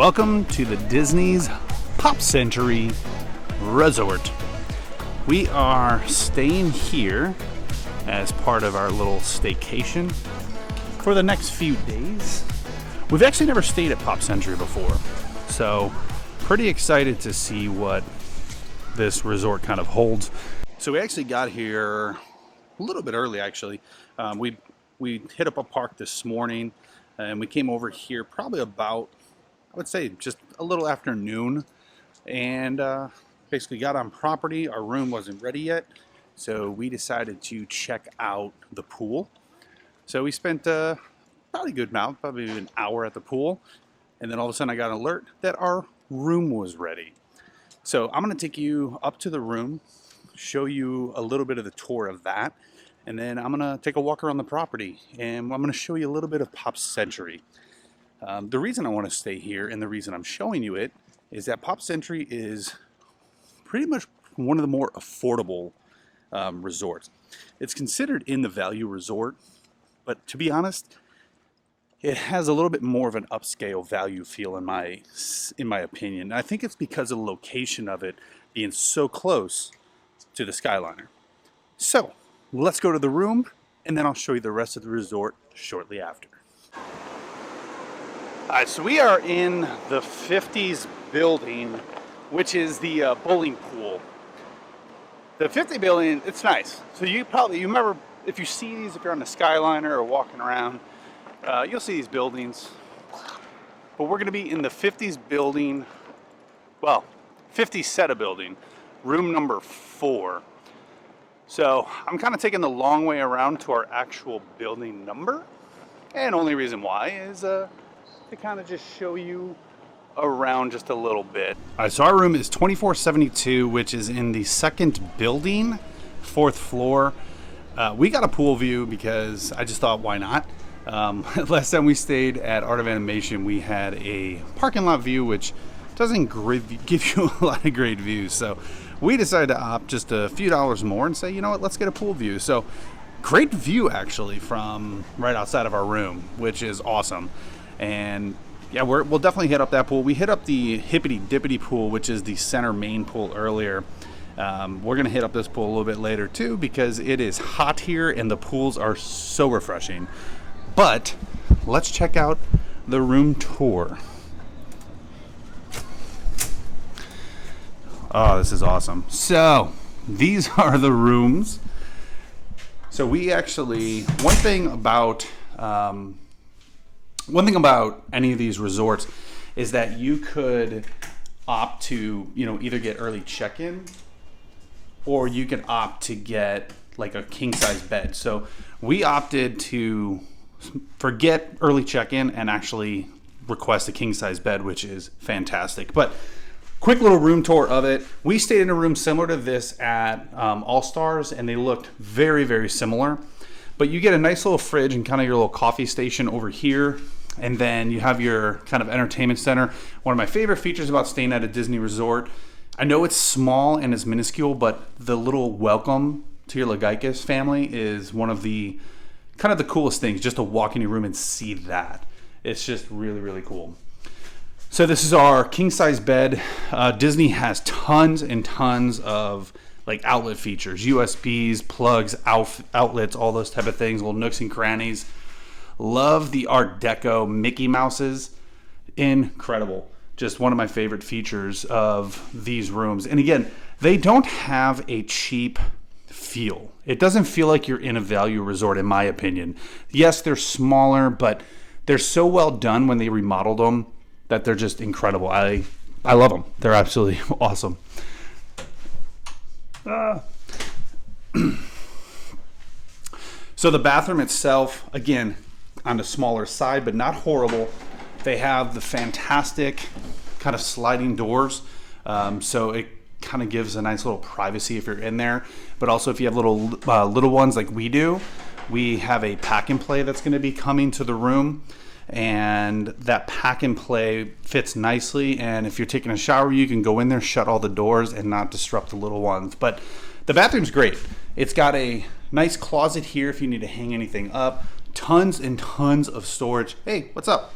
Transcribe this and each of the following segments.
Welcome to the Disney's Pop Century Resort. We are staying here as part of our little staycation for the next few days. We've actually never stayed at Pop Century before, so pretty excited to see what this resort kind of holds. So we actually got here a little bit early, actually. We hit up a park this morning, and we came over here probably about, I would say, just a little after noon, and basically got on property. Our room wasn't ready yet, so we decided to check out the pool. So we spent probably a good amount, probably an hour at the pool, and then all of a sudden I got an alert that our room was ready. So I'm going to take you up to the room, show you a little bit of the tour of that, and then I'm going to take a walk around the property, and I'm going to show you a little bit of Pop Century. The reason I want to stay here and the reason I'm showing you it is that Pop Century is pretty much one of the more affordable resorts. It's considered in the value resort, but to be honest, it has a little bit more of an upscale value feel in my opinion. I think it's because of the location of it being so close to the Skyliner. So let's go to the room, and then I'll show you the rest of the resort shortly after. Alright, so we are in the 50s building, which is the bowling pool. The 50 building, it's nice. So you remember, if you see these, if you're on the Skyliner or walking around, you'll see these buildings. But we're going to be in the 50s building, well, 50s set of building, room number 4. So I'm kind of taking the long way around to our actual building number. And only reason why is to kind of just show you around just a little bit. All right, so our room is 2472, which is in the second building, 4th floor. We got a pool view because I just thought, why not? Last time we stayed at Art of Animation, we had a parking lot view, which doesn't give you a lot of great views. So we decided to opt just a few dollars more and say, you know what, let's get a pool view. So great view actually from right outside of our room, which is awesome. And yeah, we'll definitely hit up that pool. We hit up the Hippity Dippity pool, which is the center main pool earlier. We're gonna hit up this pool a little bit later too, because it is hot here and the pools are so refreshing. But let's check out the room tour. Oh, this is awesome. So these are the rooms. So we actually, one thing about any of these resorts is that you could opt to, either get early check-in, or you can opt to get like a king-size bed. So we opted to forget early check-in and actually request a king-size bed, which is fantastic. But quick little room tour of it. We stayed in a room similar to this at All Stars, and they looked very, very similar. But you get a nice little fridge and kind of your little coffee station over here. And then you have your kind of entertainment center. One of my favorite features about staying at a Disney resort, I know it's small and it's minuscule, but the little welcome to your Lagaikis family is one of the kind of the coolest things, just to walk in your room and see that. It's just really, really cool. So this is our king-size bed. Disney has tons and tons of like outlet features, USBs, plugs, outlets, all those type of things, little nooks and crannies. Love the Art Deco Mickey Mouses. Incredible. Just one of my favorite features of these rooms. And again, they don't have a cheap feel. It doesn't feel like you're in a value resort, in my opinion. Yes, they're smaller, but they're so well done when they remodeled them that they're just incredible. I love them. They're absolutely awesome. So the bathroom itself, again, on the smaller side, but not horrible. They have the fantastic kind of sliding doors, so it kind of gives a nice little privacy if you're in there. But also, if you have little ones like we do, we have a pack and play that's going to be coming to the room, and that pack and play fits nicely. And if you're taking a shower, you can go in there, shut all the doors, and not disrupt the little ones. But the bathroom's great. It's got a nice closet here if you need to hang anything up. Tons and tons of storage. Hey, what's up?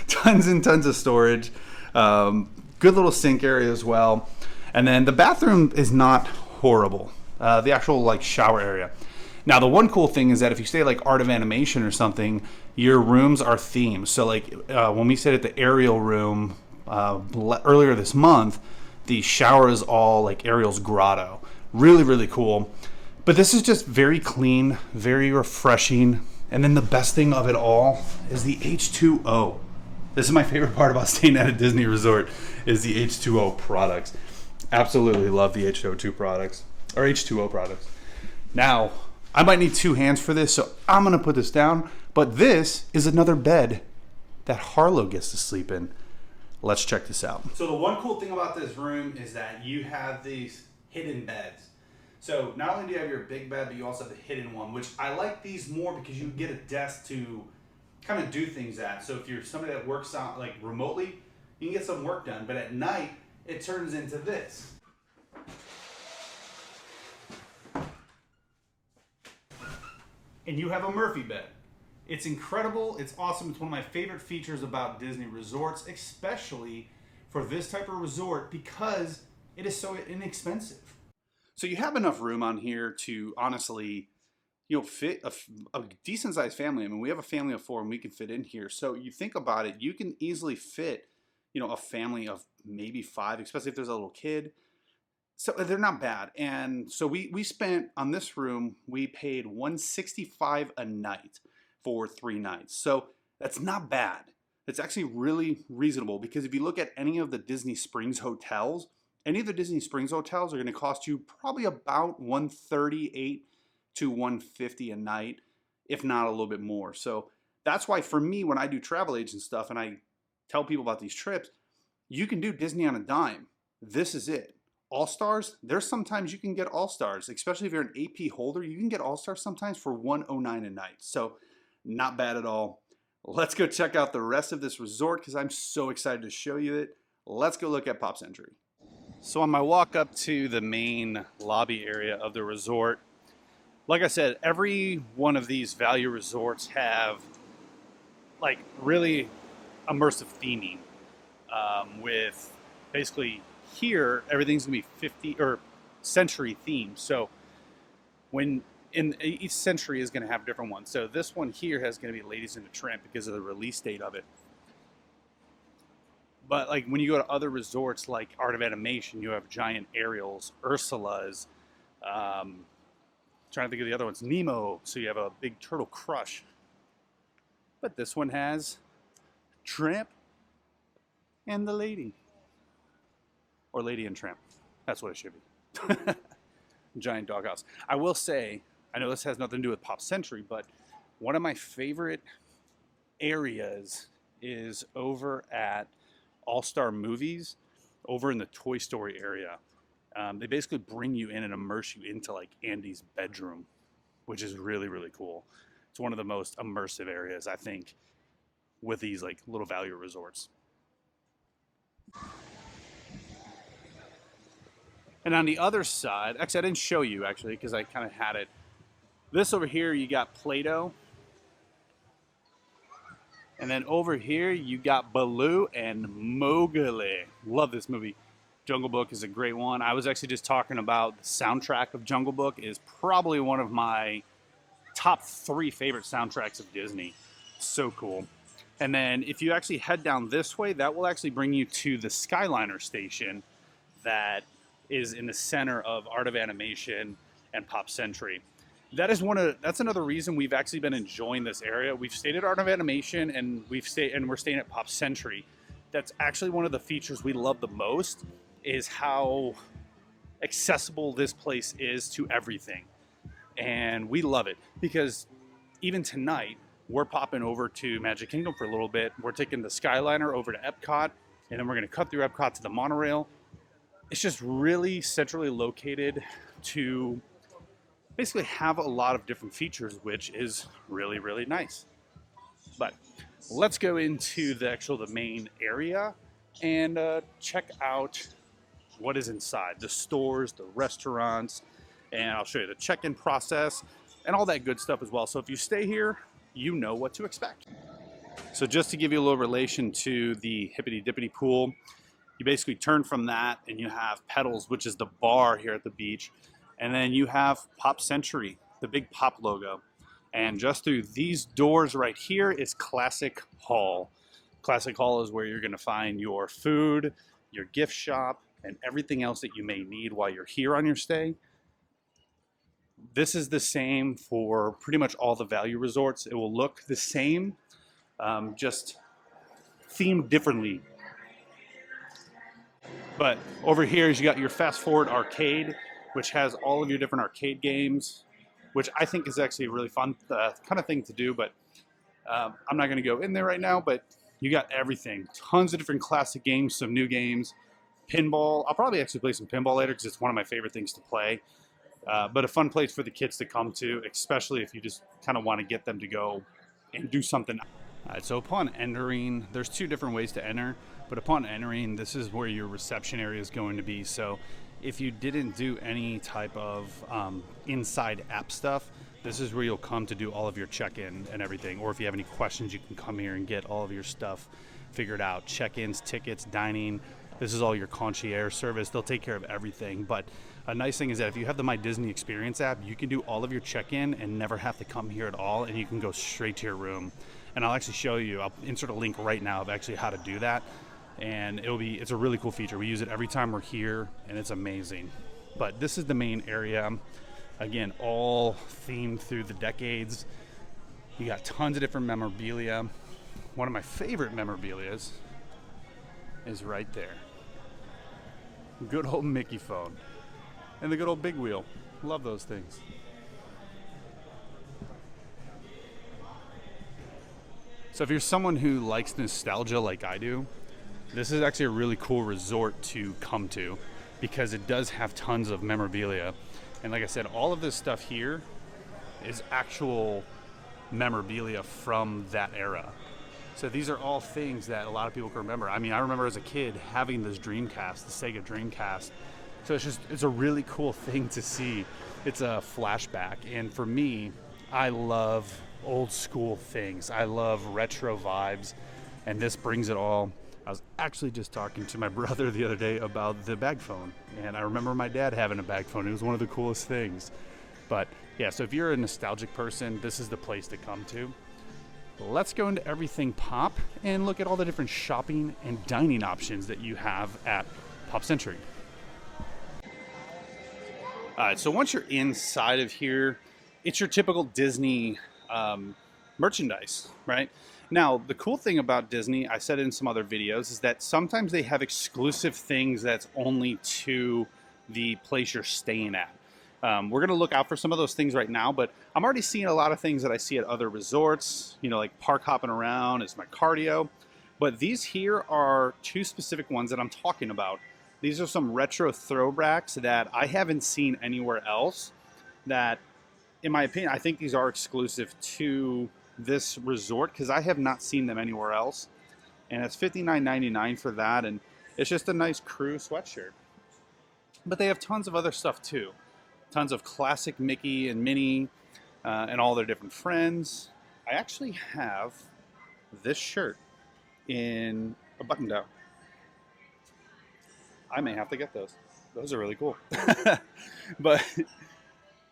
Tons and tons of storage. Good little sink area as well. And then the bathroom is not horrible. The actual like shower area. Now the one cool thing is that if you stay like Art of Animation or something, your rooms are themed. So like when we stayed at the Ariel room earlier this month, the shower is all like Ariel's grotto. Really, really cool. But this is just very clean, very refreshing. And then the best thing of it all is the H2O. This is my favorite part about staying at a Disney resort is the H2O products. Absolutely love the H2O products or H2O products. Now, I might need two hands for this, so I'm gonna put this down. But this is another bed that Harlow gets to sleep in. Let's check this out. So the one cool thing about this room is that you have these hidden beds. So not only do you have your big bed, but you also have the hidden one, which I like these more because you get a desk to kind of do things at. So if you're somebody that works out like remotely, you can get some work done. But at night, it turns into this. And you have a Murphy bed. It's incredible, it's awesome. It's one of my favorite features about Disney resorts, especially for this type of resort because it is so inexpensive. So you have enough room on here to honestly, fit a decent sized family. I mean, we have a family of 4 and we can fit in here. So you think about it, you can easily fit, a family of maybe 5, especially if there's a little kid. So they're not bad. And so we spent on this room, we paid $165 a night for 3 nights. So that's not bad. It's actually really reasonable because if you look at any of the Disney Springs hotels, any of the Disney Springs hotels are going to cost you probably about $138 to $150 a night, if not a little bit more. So that's why for me, when I do travel agent stuff and I tell people about these trips, you can do Disney on a dime. This is it. All-Stars, there's sometimes you can get All-Stars, especially if you're an AP holder, you can get All-Stars sometimes for $109 a night. So not bad at all. Let's go check out the rest of this resort because I'm so excited to show you it. Let's go look at Pop Century. So on my walk up to the main lobby area of the resort, like I said, every one of these value resorts have like really immersive theming with basically here everything's gonna be 50 or century themed. So when in each century is gonna have different ones. So this one here has gonna be Ladies in the Tramp because of the release date of it. But like when you go to other resorts like Art of Animation, you have giant Ariels, Ursulas, trying to think of the other ones, Nemo, so you have a big turtle crush. But this one has Tramp and the Lady. Or Lady and Tramp. That's what it should be. Giant doghouse. I will say, I know this has nothing to do with Pop Century, but one of my favorite areas is over at All-Star Movies, over in the Toy Story area. They basically bring you in and immerse you into like Andy's bedroom, which is really, really cool. It's one of the most immersive areas, I think, with these like little value resorts. And on the other side, actually I didn't show you actually because I kind of had it. This over here, you got Play-Doh. And then over here, you got Baloo and Mowgli. Love this movie. Jungle Book is a great one. I was actually just talking about the soundtrack of Jungle Book is probably one of my top 3 favorite soundtracks of Disney. So cool. And then if you actually head down this way, that will actually bring you to the Skyliner station that is in the center of Art of Animation and Pop Century. That's another reason we've actually been enjoying this area. We've stayed at Art of Animation and we're staying at Pop Century. That's actually one of the features we love the most is how accessible this place is to everything. And we love it because even tonight, we're popping over to Magic Kingdom for a little bit. We're taking the Skyliner over to Epcot, and then we're gonna cut through Epcot to the monorail. It's just really centrally located to basically have a lot of different features, which is really, really nice. But let's go into the main area and check out what is inside. The stores, the restaurants, and I'll show you the check-in process and all that good stuff as well. So if you stay here, you know what to expect. So just to give you a little relation to the hippity dippity pool, you basically turn from that and you have Petals, which is the bar here at the beach. And then you have Pop Century, the big pop logo. And just through these doors right here is Classic Hall. Classic Hall is where you're gonna find your food, your gift shop, and everything else that you may need while you're here on your stay. This is the same for pretty much all the value resorts. It will look the same, just themed differently. But over here is you got your fast forward arcade, which has all of your different arcade games, which I think is actually a really fun kind of thing to do, but I'm not going to go in there right now, but you got everything. Tons of different classic games, some new games, pinball. I'll probably actually play some pinball later because it's one of my favorite things to play. But a fun place for the kids to come to, especially if you just kind of want to get them to go and do something. All right, so upon entering, there's two different ways to enter, but upon entering, this is where your reception area is going to be. So if you didn't do any type of inside app stuff, this is where you'll come to do all of your check-in and everything. Or if you have any questions, you can come here and get all of your stuff figured out. Check-ins, tickets, dining. This is all your concierge service. They'll take care of everything. But a nice thing is that if you have the My Disney Experience app, you can do all of your check-in and never have to come here at all, and you can go straight to your room. And I'll actually show you, I'll insert a link right now of actually how to do that. And it's a really cool feature. We use it every time we're here, and it's amazing. But this is the main area. Again, all themed through the decades. You got tons of different memorabilia. One of my favorite memorabilias is right there. Good old Mickey phone. And the good old big wheel. Love those things. So if you're someone who likes nostalgia like I do, this is actually a really cool resort to come to because it does have tons of memorabilia. And like I said, all of this stuff here is actual memorabilia from that era. So these are all things that a lot of people can remember. I mean, I remember as a kid having this Dreamcast, the Sega Dreamcast. So it's a really cool thing to see. It's a flashback. And for me, I love old school things. I love retro vibes, and this brings it all. I was actually just talking to my brother the other day about the bag phone, and I remember my dad having a bag phone. It was one of the coolest things. But yeah, so if you're a nostalgic person, this is the place to come to. Let's go into everything pop and look at all the different shopping and dining options that you have at Pop Century. All right, so once you're inside of here, it's your typical Disney merchandise, right? Now, the cool thing about Disney, I said it in some other videos, is that sometimes they have exclusive things that's only to the place you're staying at. We're going to look out for some of those things right now, but I'm already seeing a lot of things that I see at other resorts, you know, like park hopping around is my cardio. But these here are two specific ones that I'm talking about. These are some retro throwbacks that I haven't seen anywhere else that, in my opinion, I think these are exclusive to this resort because I have not seen them anywhere else. And it's $59.99 for that, and it's just a nice crew sweatshirt. But they have tons of other stuff too. Tons of classic Mickey and Minnie and all their different friends. I actually have this shirt in a button down. I may have to get those. Those are really cool. But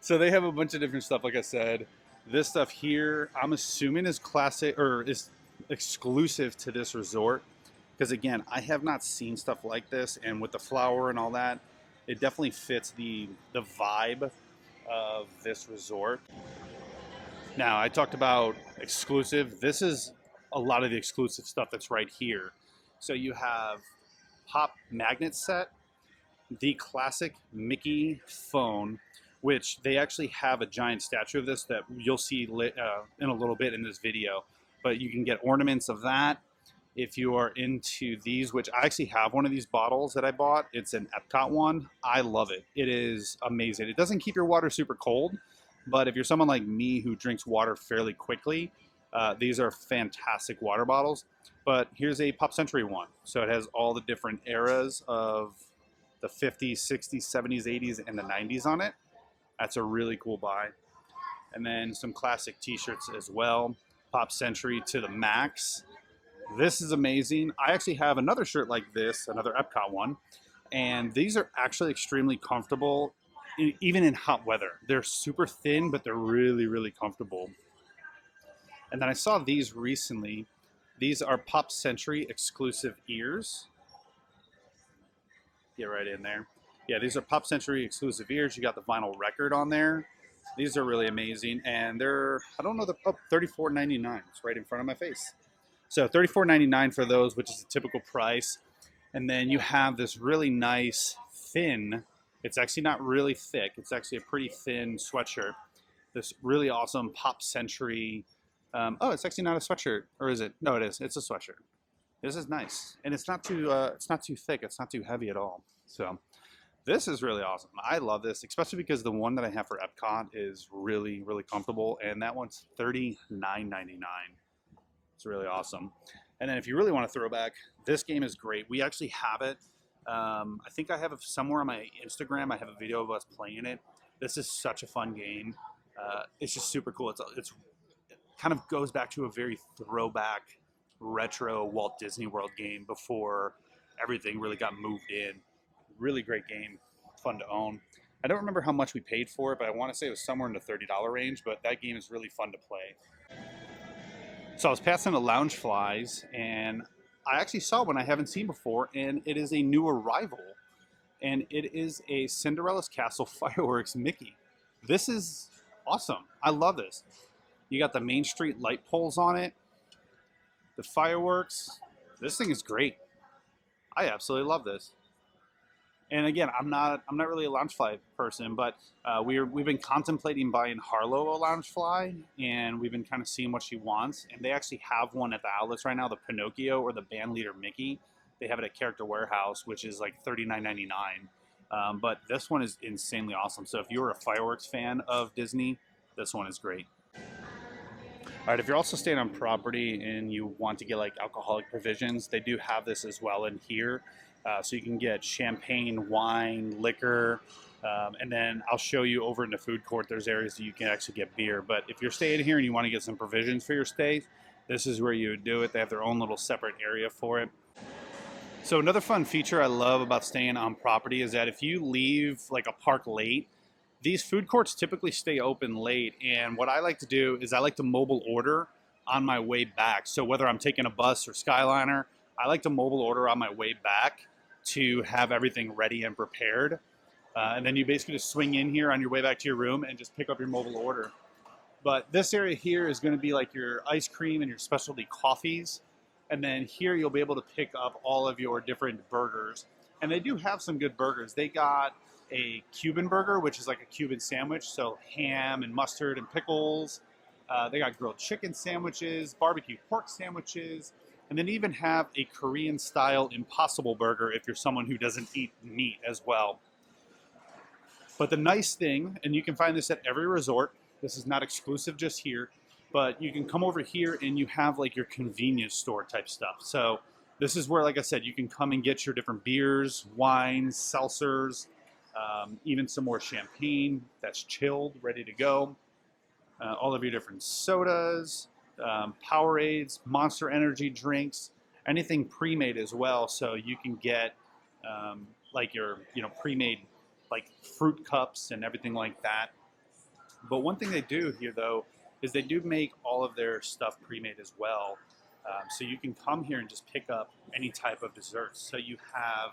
so they have a bunch of different stuff, like I said. This stuff here, I'm assuming is classic or is exclusive to this resort. Because again, I have not seen stuff like this, and with the flower and all that, it definitely fits the vibe of this resort. Now, I talked about exclusive. This is a lot of the exclusive stuff that's right here. So you have Pop magnet set, the classic Mickey phone, which they actually have a giant statue of this that you'll see in a little bit in this video. But you can get ornaments of that. If you are into these, which I actually have one of these bottles that I bought. It's an Epcot one. I love it. It is amazing. It doesn't keep your water super cold, but if you're someone like me who drinks water fairly quickly, these are fantastic water bottles. But here's a Pop Century one. So it has all the different eras of the 50s, 60s, 70s, 80s, and the 90s on it. That's a really cool buy. And then some classic t-shirts as well. Pop Century to the max. This is amazing. I actually have another shirt like this, another Epcot one, and these are actually extremely comfortable, even in hot weather. They're super thin, but they're really, really comfortable. And then I saw these recently. These are Pop Century exclusive ears. Get right in there. Yeah, these are Pop Century exclusive ears. You got the vinyl record on there. These are really amazing, and they're, I don't know, they're $34.99. It's right in front of my face. So $34.99 for those, which is the typical price. And then you have this really nice thin, it's actually not really thick, it's actually a pretty thin sweatshirt. This really awesome Pop Century, oh, it's actually not a sweatshirt, or is it? No, it is, it's a sweatshirt. This is nice, and it's not too thick, it's not too heavy at all. So this is really awesome. I love this, especially because the one that I have for Epcot is really, really comfortable, and that one's $39.99. It's really awesome. And then if you really want to throw back, this game is great. We actually have it. I think I have it somewhere on my Instagram. I have a video of us playing it. This is such a fun game. It's just super cool. It kind of goes back to a very throwback, retro Walt Disney World game before everything really got moved in. Really great game. Fun to own. I don't remember how much we paid for it, but I want to say it was somewhere in the $30 range, but that game is really fun to play. So I was passing the Loungeflies, and I actually saw one I haven't seen before, and it is a new arrival, and it is a Cinderella's Castle Fireworks Mickey. This is awesome. I love this. You got the Main Street light poles on it, the fireworks. This thing is great. I absolutely love this. And again, I'm not really a Loungefly person, but we've been contemplating buying Harlow a Loungefly, and we've been kind of seeing what she wants. And they actually have one at the outlets right now, the Pinocchio or the Band Leader Mickey. They have it at Character Warehouse, which is like $39.99. But this one is insanely awesome. So if you're a fireworks fan of Disney, this one is great. All right, if you're also staying on property and you want to get like alcoholic provisions, they do have this as well in here. So you can get champagne, wine, liquor, and then I'll show you over in the food court, there's areas that you can actually get beer. But if you're staying here and you want to get some provisions for your stay, this is where you would do it. They have their own little separate area for it. So another fun feature I love about staying on property is that if you leave like a park late, these food courts typically stay open late. And what I like to do is I like to mobile order on my way back. So whether I'm taking a bus or Skyliner, I like to mobile order on my way back to have everything ready and prepared. And then you basically just swing in here on your way back to your room and just pick up your mobile order. But this area here is going to be like your ice cream and your specialty coffees. And then here you'll be able to pick up all of your different burgers. And they do have some good burgers. They got a Cuban burger, which is like a Cuban sandwich. So ham and mustard and pickles. They got grilled chicken sandwiches, barbecue pork sandwiches. And then even have a Korean-style Impossible Burger if you're someone who doesn't eat meat as well. But the nice thing, and you can find this at every resort, this is not exclusive just here, but you can come over here and you have like your convenience store type stuff. So this is where, like I said, you can come and get your different beers, wines, seltzers, even some more champagne that's chilled, ready to go. All of your different sodas, Powerades, Monster Energy drinks, anything pre-made as well. So you can get like your pre-made like fruit cups and everything like that. But one thing they do here though is they do make all of their stuff pre-made as well. So you can come here and just pick up any type of desserts. So you have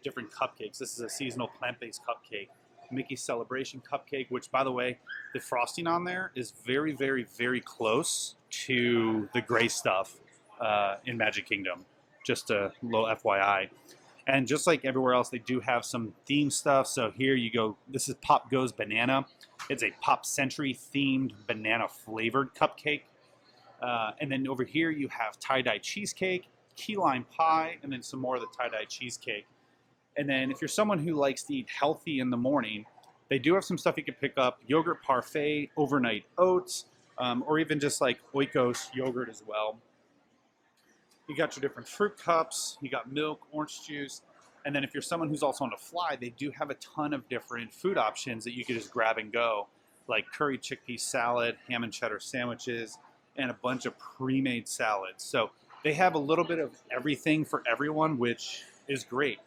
different cupcakes. This is a seasonal plant-based cupcake. Mickey Celebration cupcake, which by the way, the frosting on there is very, very, very close to the gray stuff in Magic Kingdom. Just a little FYI. And just like everywhere else, they do have some theme stuff. So here you go. This is Pop Goes Banana. It's a Pop Century themed banana flavored cupcake. And then over here you have tie-dye cheesecake, key lime pie, and then some more of the tie-dye cheesecake. And then if you're someone who likes to eat healthy in the morning, they do have some stuff you can pick up. Yogurt parfait, overnight oats, or even just like Oikos yogurt as well. You got your different fruit cups, you got milk, orange juice. And then if you're someone who's also on the fly, they do have a ton of different food options that you can just grab and go, like curry chickpea salad, ham and cheddar sandwiches, and a bunch of pre-made salads. So they have a little bit of everything for everyone, which is great.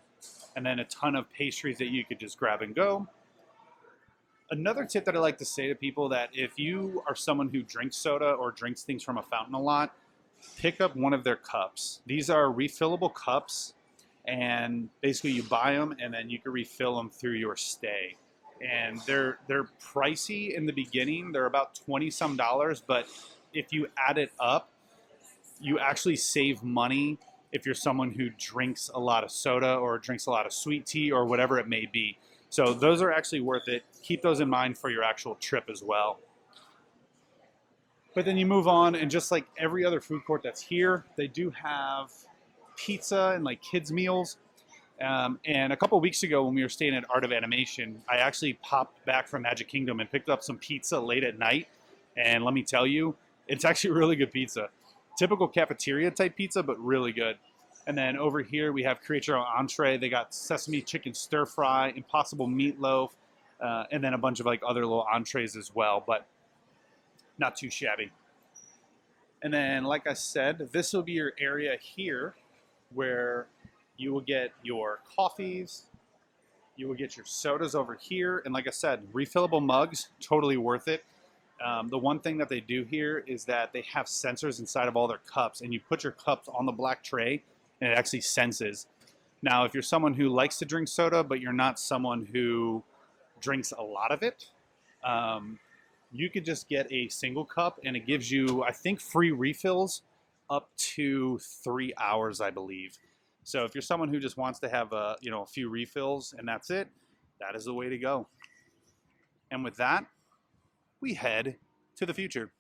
And then a ton of pastries that you could just grab and go. Another tip that I like to say to people, that if you are someone who drinks soda or drinks things from a fountain a lot, pick up one of their cups. These are refillable cups, and basically you buy them and then you can refill them through your stay. And they're pricey in the beginning. They're about 20 some dollars, but if you add it up, you actually save money if you're someone who drinks a lot of soda or drinks a lot of sweet tea or whatever it may be. So those are actually worth it. Keep those in mind for your actual trip as well. But then you move on, and just like every other food court that's here, they do have pizza and like kids meals. And a couple weeks ago when we were staying at Art of Animation, I actually popped back from Magic Kingdom and picked up some pizza late at night. And let me tell you, it's actually really good pizza. Typical cafeteria type pizza, but really good. And then over here we have create your own entree. They got sesame chicken stir fry, impossible meatloaf, and then a bunch of like other little entrees as well, but not too shabby. And then, like I said, this will be your area here where you will get your coffees, you will get your sodas over here. And like I said, refillable mugs, totally worth it. The one thing that they do here is that they have sensors inside of all their cups, and you put your cups on the black tray and it actually senses. Now, if you're someone who likes to drink soda, but you're not someone who drinks a lot of it, you could just get a single cup and it gives you, I think, free refills up to 3 hours, I believe. So if you're someone who just wants to have a few refills and that's it, that is the way to go. And with that, we head to the future.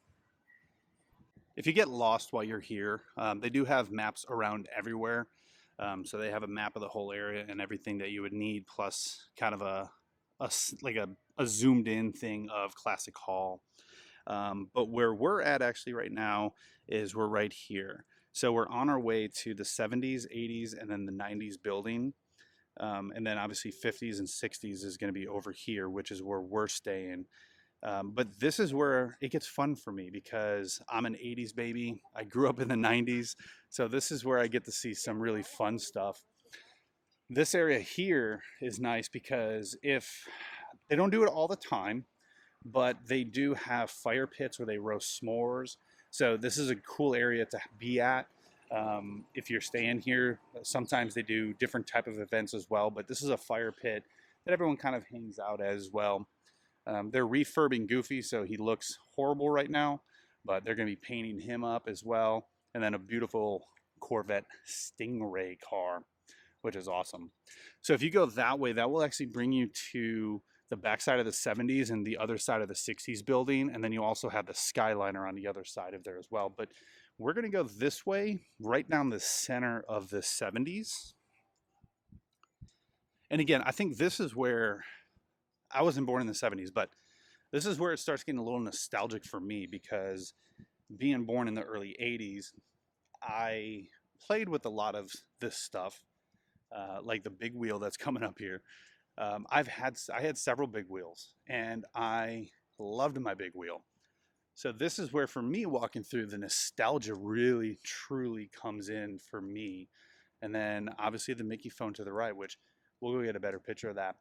If you get lost while you're here, they do have maps around everywhere. So they have a map of the whole area and everything that you would need, plus kind of a zoomed in thing of Classic Hall. But where we're at actually right now is we're right here. So we're on our way to the 70s, 80s, and then the 90s building. And then obviously 50s and 60s is going to be over here, which is where we're staying. But this is where it gets fun for me because I'm an 80s baby. I grew up in the 90s. So this is where I get to see some really fun stuff. This area here is nice because if they don't do it all the time, but they do have fire pits where they roast s'mores. So this is a cool area to be at. If you're staying here, sometimes they do different type of events as well, but this is a fire pit that everyone kind of hangs out as well. They're refurbing Goofy, so he looks horrible right now, but they're going to be painting him up as well. And then a beautiful Corvette Stingray car, which is awesome. So if you go that way, that will actually bring you to the backside of the 70s and the other side of the 60s building. And then you also have the Skyliner on the other side of there as well. But we're going to go this way, right down the center of the 70s. And again, I think this is where I wasn't born in the 70s, but this is where it starts getting a little nostalgic for me because being born in the early 80s, I played with a lot of this stuff, like the big wheel that's coming up here. I had several big wheels and I loved my big wheel. So this is where for me walking through the nostalgia really truly comes in for me. And then obviously the Mickey phone to the right, which we'll go get a better picture of that.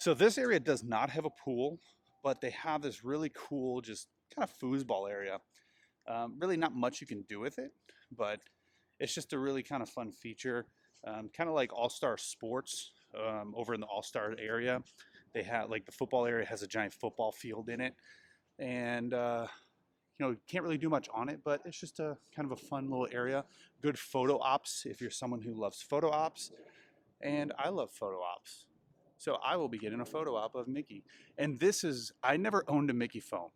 So this area does not have a pool, but they have this really cool, just kind of foosball area. Really not much you can do with it, but it's just a really kind of fun feature. Kind of like All-Star Sports over in the All-Star area. They have, like, the football area has a giant football field in it. And, can't really do much on it, but it's just a kind of a fun little area. Good photo ops if you're someone who loves photo ops. And I love photo ops. So I will be getting a photo op of Mickey. And I never owned a Mickey phone,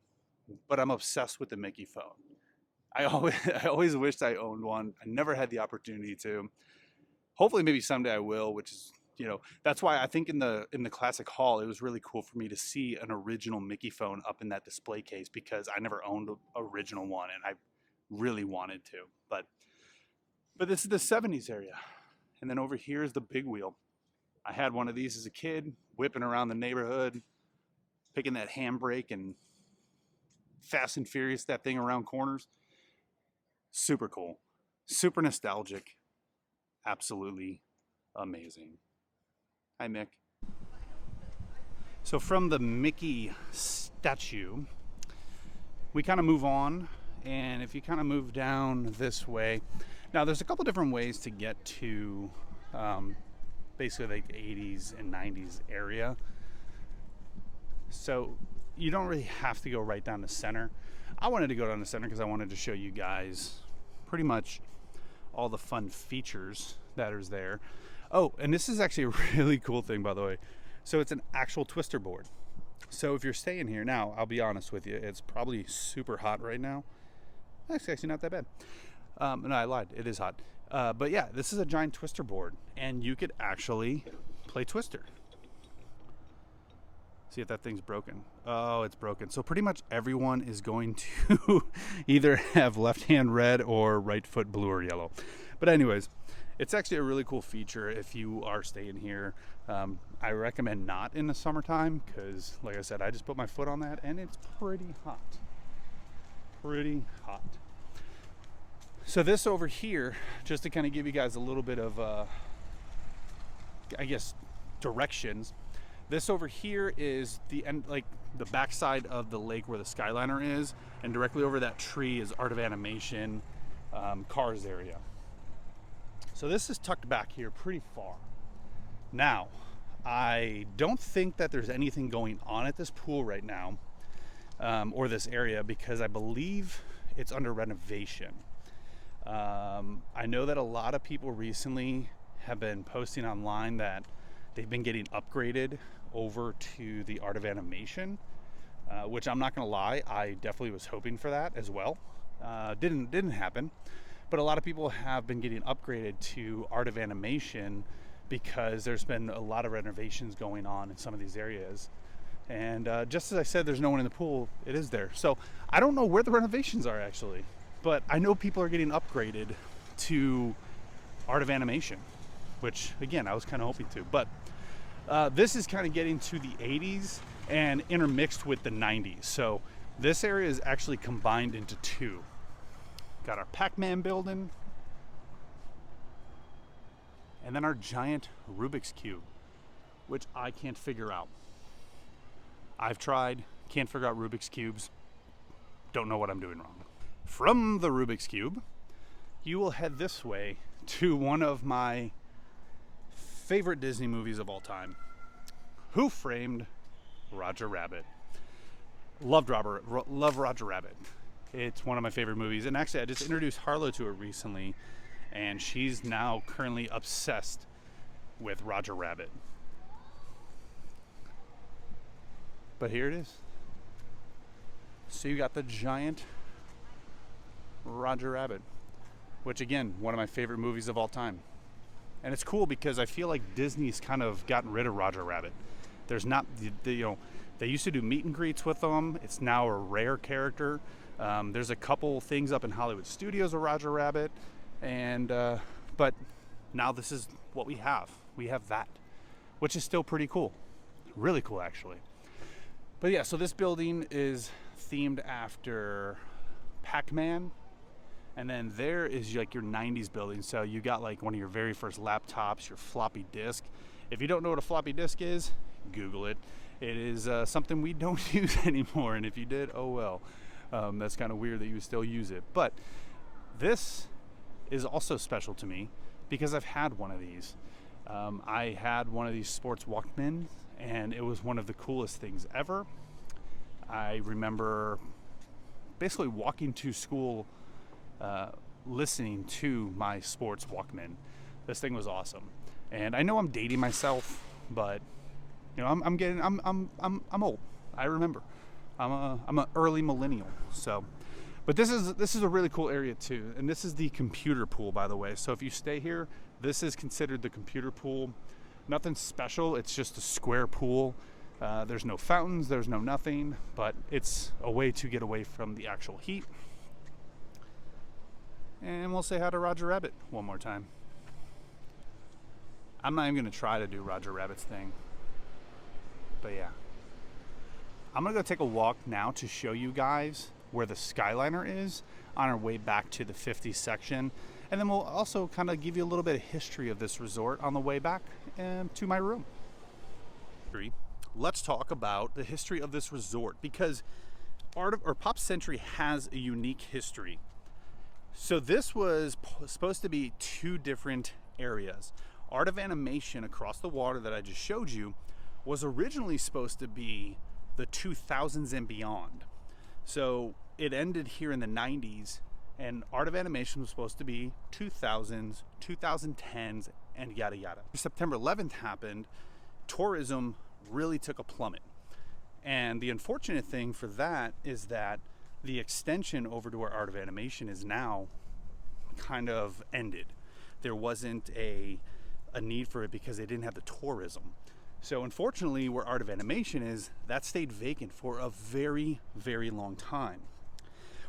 but I'm obsessed with the Mickey phone. I always wished I owned one. I never had the opportunity to. Hopefully maybe someday I will, which is, that's why I think in the Classic Hall, it was really cool for me to see an original Mickey phone up in that display case because I never owned an original one and I really wanted to. But this is the 70s area. And then over here is the big wheel. I had one of these as a kid, whipping around the neighborhood, picking that handbrake and fast and furious that thing around corners. Super cool, super nostalgic, absolutely amazing. Hi, Mick. So from the Mickey statue, we kind of move on, and if you kind of move down this way, now there's a couple different ways to get to basically like the 80s and 90s area. So you don't really have to go right down the center. I wanted to go down the center because I wanted to show you guys pretty much all the fun features that is there. Oh, and this is actually a really cool thing, by the way. So it's an actual twister board. So if you're staying here now, I'll be honest with you, it's probably super hot right now. It's actually not that bad. No, I lied. It is hot. But yeah, this is a giant twister board, and you could actually play Twister. See if that thing's broken. Oh, it's broken. So pretty much everyone is going to either have left hand red or right foot blue or yellow. But anyways, it's actually a really cool feature if you are staying here. I recommend not in the summertime because, like I said, I just put my foot on that and it's pretty hot. Pretty hot. So this over here, just to kind of give you guys a little bit of, I guess, directions. This over here is the end, like the backside of the lake where the Skyliner is, and directly over that tree is Art of Animation, Cars area. So this is tucked back here pretty far. Now, I don't think that there's anything going on at this pool right now, or this area, because I believe it's under renovation. I know that a lot of people recently have been posting online that they've been getting upgraded over to the Art of Animation, which I'm not gonna lie, I definitely was hoping for that as well. Didn't happen, but a lot of people have been getting upgraded to Art of Animation because there's been a lot of renovations going on in some of these areas. And just as I said, there's no one in the pool, it is there. So I don't know where the renovations are actually, but I know people are getting upgraded to Art of Animation, which again, I was kind of hoping to. But this is kind of getting to the 80s and intermixed with the 90s. So this area is actually combined into two. Got our Pac-Man building, and then our giant Rubik's Cube, which I can't figure out. I've tried, can't figure out Rubik's Cubes, don't know what I'm doing wrong. From the Rubik's Cube, you will head this way to one of my favorite Disney movies of all time. Who Framed Roger Rabbit? Love Roger Rabbit. It's one of my favorite movies, and actually I just introduced Harlow to it recently, and she's now currently obsessed with Roger Rabbit. But here it is. So you got the giant Roger Rabbit, which again, one of my favorite movies of all time. And it's cool because I feel like Disney's kind of gotten rid of Roger Rabbit. There's not, they used to do meet and greets with them. It's now a rare character. There's a couple things up in Hollywood Studios with Roger Rabbit, and but now this is what we have. We have that, which is still pretty cool. Really cool, actually. But yeah, so this building is themed after Pac-Man. And then there is like your 90s building. So you got like one of your very first laptops, your floppy disk. If you don't know what a floppy disk is, Google it. It is something we don't use anymore. And if you did, oh well. That's kind of weird that you would still use it. But this is also special to me because I've had one of these. I had one of these sports Walkman, and it was one of the coolest things ever. I remember basically walking to school listening to my sports Walkman. This thing was awesome, and I know I'm dating myself, but you know I'm old. I remember I'm an early millennial. So, but this is a really cool area too, and this is the computer pool, by the way. So if you stay here, this is considered the computer pool. Nothing special. It's just a square pool. There's no fountains. There's no nothing, but it's a way to get away from the actual heat. And we'll say hi to Roger Rabbit one more time. I'm not even going to try to do Roger Rabbit's thing. But yeah. I'm going to go take a walk now to show you guys where the Skyliner is on our way back to the 50s section. And then we'll also kind of give you a little bit of history of this resort on the way back to my room. Let's talk about the history of this resort, because Pop Century has a unique history. So this was supposed to be two different areas. Art of Animation across the water that I just showed you was originally supposed to be the 2000s and beyond. So it ended here in the 90s, and Art of Animation was supposed to be 2000s, 2010s, and yada yada. September 11th happened, tourism really took a plummet. And the unfortunate thing for that is that the extension over to our Art of Animation is now kind of ended. There wasn't a need for it because they didn't have the tourism. So unfortunately, where Art of Animation is, that stayed vacant for a very, very long time.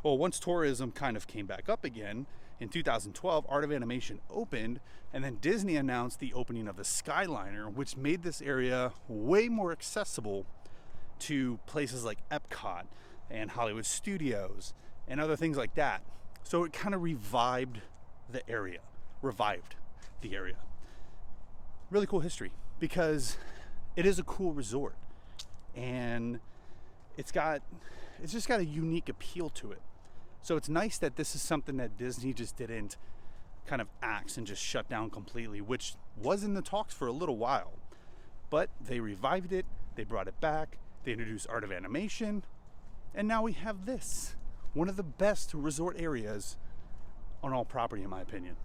Well, once tourism kind of came back up again, in 2012, Art of Animation opened, and then Disney announced the opening of the Skyliner, which made this area way more accessible to places like Epcot and Hollywood Studios and other things like that. So it kind of revived the area. Really cool history, because it is a cool resort, and it's just got a unique appeal to it. So it's nice that this is something that Disney just didn't kind of axe and just shut down completely, which was in the talks for a little while. But they revived it, they brought it back, they introduced Art of Animation, and now we have this, one of the best resort areas on all property, in my opinion.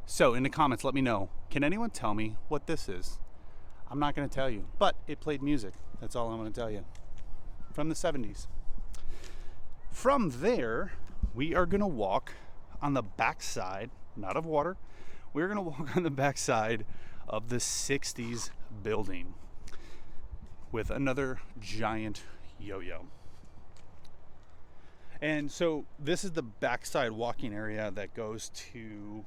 So in the comments, let me know, can anyone tell me what this is? I'm not going to tell you, but it played music. That's all I'm going to tell you. From the 70s. From there, we are going to walk on the backside, not of water, we're going to walk on the backside of the 60s building with another giant yo-yo. And so this is the backside walking area that goes to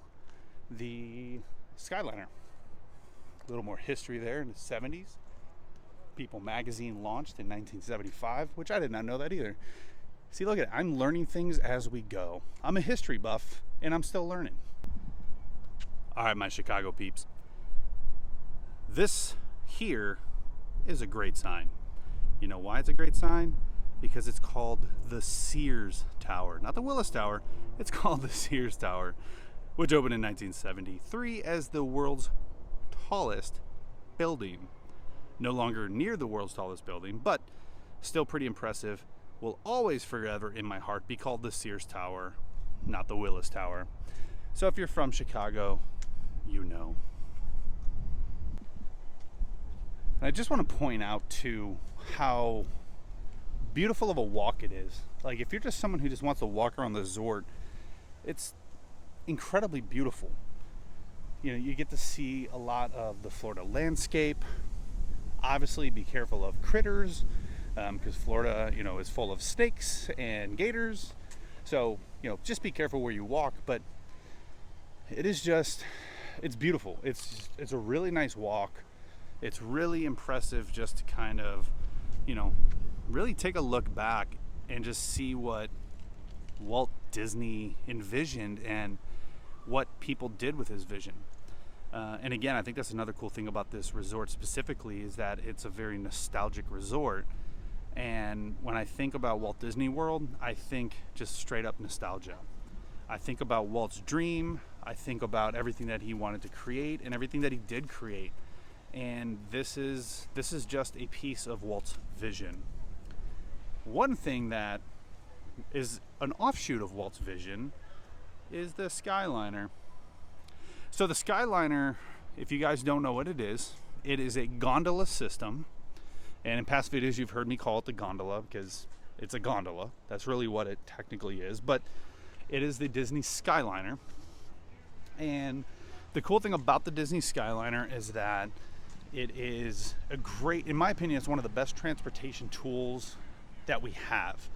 the Skyliner. A little more history there in the 70s. People magazine launched in 1975, which I did not know that either. See, look at it. I'm learning things as we go. I'm a history buff, and I'm still learning. All right, my Chicago peeps. This here is a great sign. You know why it's a great sign? Because it's called the Sears Tower. Not the Willis Tower. It's called the Sears Tower, which opened in 1973 as the world's tallest building. No longer near the world's tallest building, but still pretty impressive. Will always forever in my heart be called the Sears Tower, not the Willis Tower. So if you're from Chicago, you know. And I just want to point out too how beautiful of a walk it is. Like, if you're just someone who just wants to walk around the resort, it's incredibly beautiful. You know, you get to see a lot of the Florida landscape. Obviously, be careful of critters, because Florida, you know, is full of snakes and gators. So, you know, just be careful where you walk. But it is just, it's beautiful. It's a really nice walk. It's really impressive just to kind of, you know, really take a look back and just see what Walt Disney envisioned and what people did with his vision. And again, I think that's another cool thing about this resort specifically, is that it's a very nostalgic resort. And when I think about Walt Disney World, I think just straight up nostalgia. I think about Walt's dream. I think about everything that he wanted to create and everything that he did create. And this is just a piece of Walt's vision. One thing that is an offshoot of Walt's vision is the Skyliner. So the Skyliner, if you guys don't know what it is a gondola system. And in past videos, you've heard me call it the gondola because it's a gondola. That's really what it technically is. But it is the Disney Skyliner. And the cool thing about the Disney Skyliner is that it is a great, in my opinion, it's one of the best transportation tools that we have.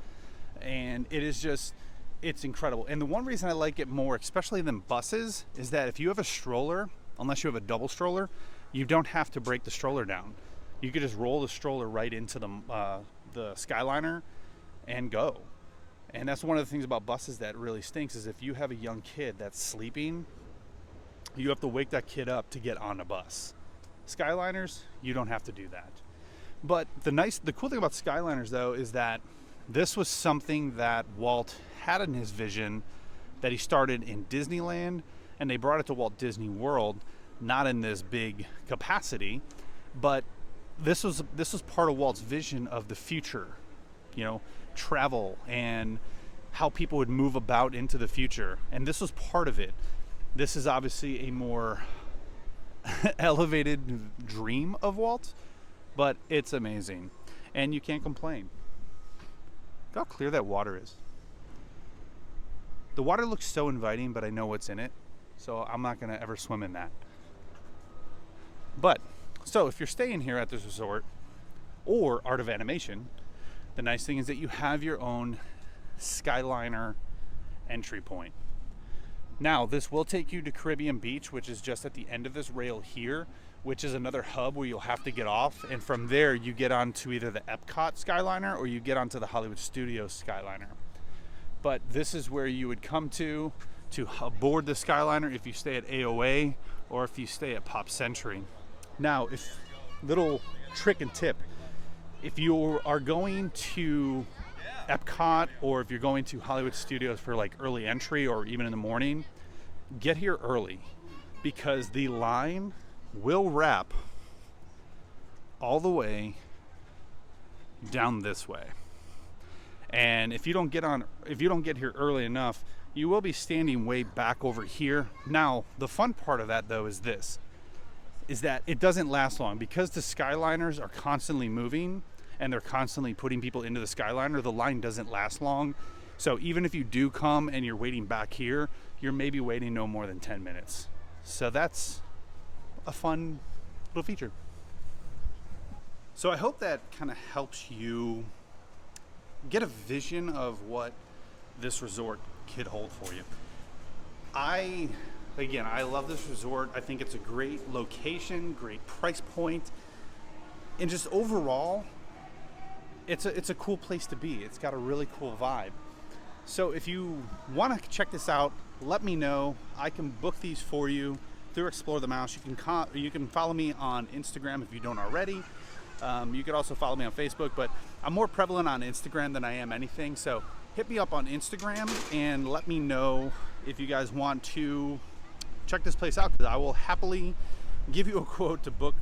And it is just, it's incredible. And the one reason I like it more, especially than buses, is that if you have a stroller, unless you have a double stroller, you don't have to break the stroller down. You could just roll the stroller right into the Skyliner and go. And that's one of the things about buses that really stinks, is if you have a young kid that's sleeping, you have to wake that kid up to get on a bus. Skyliners, you don't have to do that. But the cool thing about Skyliners though is that this was something that Walt had in his vision, that he started in Disneyland, and they brought it to Walt Disney World, not in this big capacity, but this was part of Walt's vision of the future, travel and how people would move about into the future. And this was part of it. This is obviously a more elevated dream of Walt, but it's amazing and you can't complain. Look how clear that water is. The water looks so inviting, but I know what's in it, so I'm not gonna ever swim in that. But so if you're staying here at this resort or Art of Animation, the nice thing is that you have your own Skyliner entry point. Now, this will take you to Caribbean Beach, which is just at the end of this rail here, which is another hub where you'll have to get off. And from there, you get onto either the Epcot Skyliner or you get onto the Hollywood Studios Skyliner. But this is where you would come to board the Skyliner if you stay at AOA or if you stay at Pop Century. Now, little trick and tip, if you are going to Epcot or if you're going to Hollywood Studios for like early entry or even in the morning, get here early, because the line will wrap all the way down this way. And if you don't get here early enough, you will be standing way back over here. Now, the fun part of that though is that it doesn't last long, because the Skyliners are constantly moving and they're constantly putting people into the Skyliner. The line doesn't last long. So even if you do come and you're waiting back here, you're maybe waiting no more than 10 minutes. So that's a fun little feature. So I hope that kind of helps you get a vision of what this resort could hold for you. I love this resort. I think it's a great location, great price point, and just overall, it's a cool place to be. It's got a really cool vibe. So if you want to check this out, let me know. I can book these for you through Explore the Mouse. You can follow me on Instagram if you don't already. You could also follow me on Facebook, but I'm more prevalent on Instagram than I am anything. So hit me up on Instagram and let me know if you guys want to check this place out, because I will happily give you a quote to book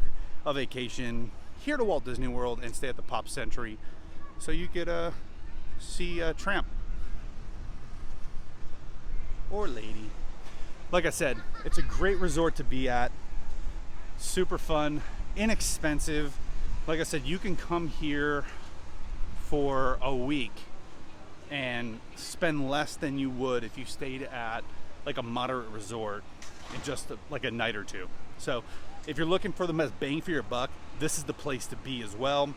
a vacation here to Walt Disney World and stay at the Pop Century, so you could see a tramp or lady. Like I said, it's a great resort to be at. Super fun, inexpensive. Like I said, you can come here for a week and spend less than you would if you stayed at like a moderate resort in just like a night or two. So if you're looking for the best bang for your buck, this is the place to be as well.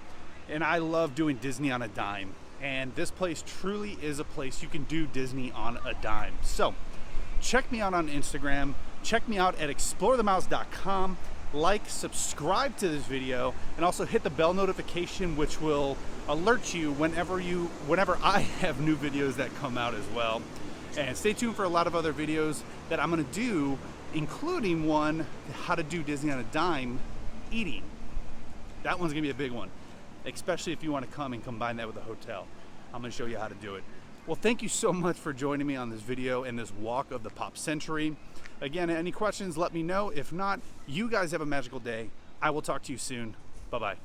And I love doing Disney on a dime. And this place truly is a place you can do Disney on a dime. So check me out on Instagram. Check me out at explorethemouse.com. Like, subscribe to this video, and also hit the bell notification, which will alert you whenever I have new videos that come out as well. And stay tuned for a lot of other videos that I'm going to do, including one, how to do Disney on a dime eating. That one's going to be a big one, especially if you want to come and combine that with a hotel. I'm going to show you how to do it. Well, thank you so much for joining me on this video and this walk of the Pop Century. Again, any questions, let me know. If not, you guys have a magical day. I will talk to you soon. Bye-bye.